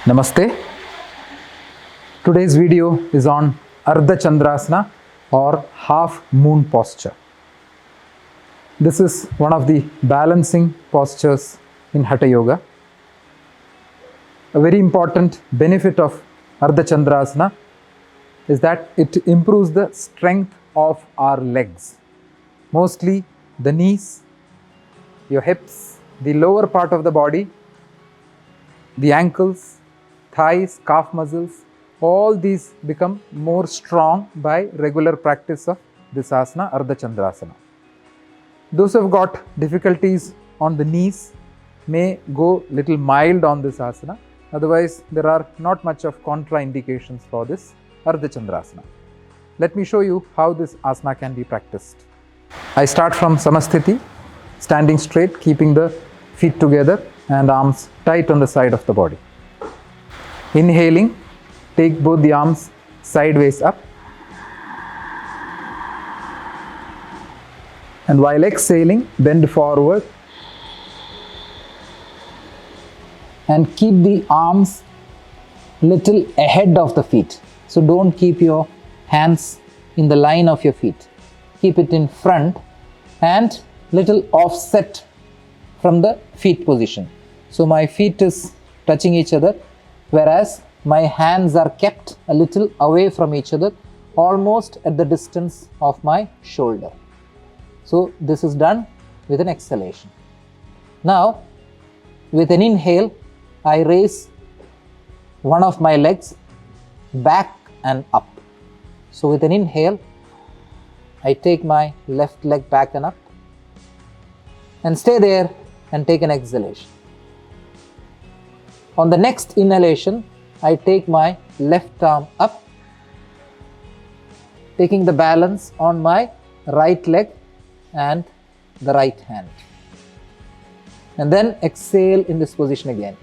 Namaste. Today's video is on Ardha Chandrasana or half moon posture. This is one of the balancing postures in Hatha Yoga. A very important benefit of Ardha Chandrasana is that it improves the strength of our legs, mostly the knees, your hips, the lower part of the body, the ankles, thighs, calf muscles. All these become more strong by regular practice of this asana, Ardha Chandrasana. Those who have got difficulties on the knees may go little mild on this asana. Otherwise, there are not much of contraindications for this Ardha Chandrasana. Let me show you how this asana can be practiced. I start from Samasthiti, standing straight, keeping the feet together and arms tight on the side of the body. Inhaling, take both the arms sideways up. And while exhaling, bend forward and keep the arms little ahead of the feet. So don't keep your hands in the line of your feet. Keep it in front and little offset from the feet position. So my feet is touching each other, whereas my hands are kept a little away from each other, almost at the distance of my shoulder. So this is done with an exhalation. Now, with an inhale, I raise one of my legs back and up. So with an inhale, I take my left leg back and up and stay there and take an exhalation. On the next inhalation, I take my left arm up, taking the balance on my right leg and the right hand. And then exhale in this position again.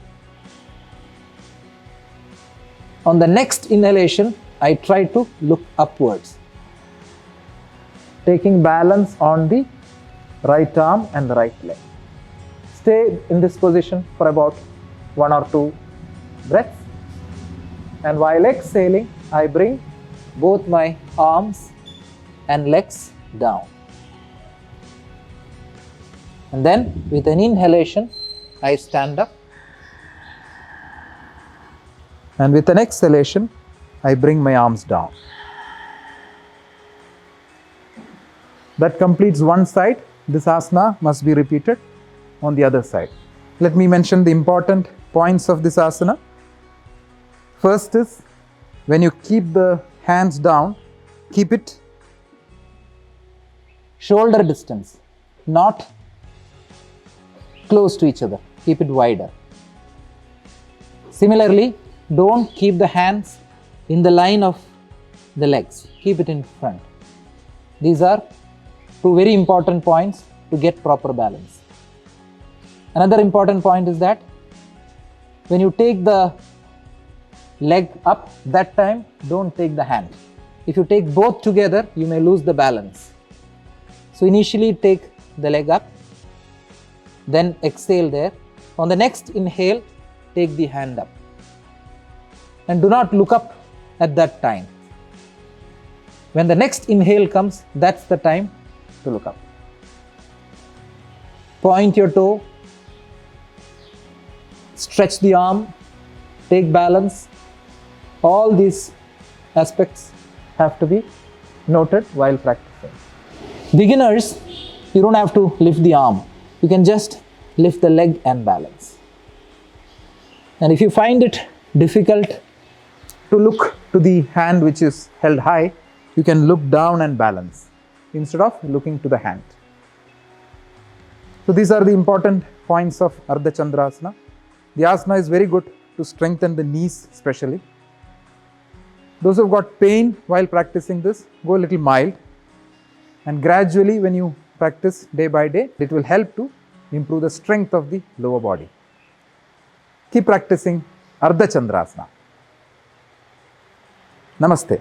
On the next inhalation, I try to look upwards, taking balance on the right arm and the right leg. Stay in this position for about 1 or 2 breaths. And while exhaling, I bring both my arms and legs down. And then with an inhalation, I stand up. And with an exhalation, I bring my arms down. That completes one side. This asana must be repeated on the other side. Let me mention the important points of this asana. First is, when you keep the hands down, keep it shoulder distance, not close to each other. Keep it wider. Similarly, don't keep the hands in the line of the legs. Keep it in front. These are two very important points to get proper balance. Another important point is that when you take the leg up, that time don't take the hand. If you take both together, you may lose the balance. So initially take the leg up, then exhale there. On the next inhale, take the hand up. And do not look up at that time. When the next inhale comes, that's the time to look up. Point your toe, stretch the arm, take balance. All these aspects have to be noted while practicing. Beginners, you don't have to lift the arm. You can just lift the leg and balance. And if you find it difficult to look to the hand which is held high, you can look down and balance instead of looking to the hand. So these are the important points of Ardha Chandrasana. The asana is very good to strengthen the knees especially. Those who have got pain while practicing this, go a little mild. And gradually when you practice day by day, it will help to improve the strength of the lower body. Keep practicing Ardha Chandrasana. Namaste.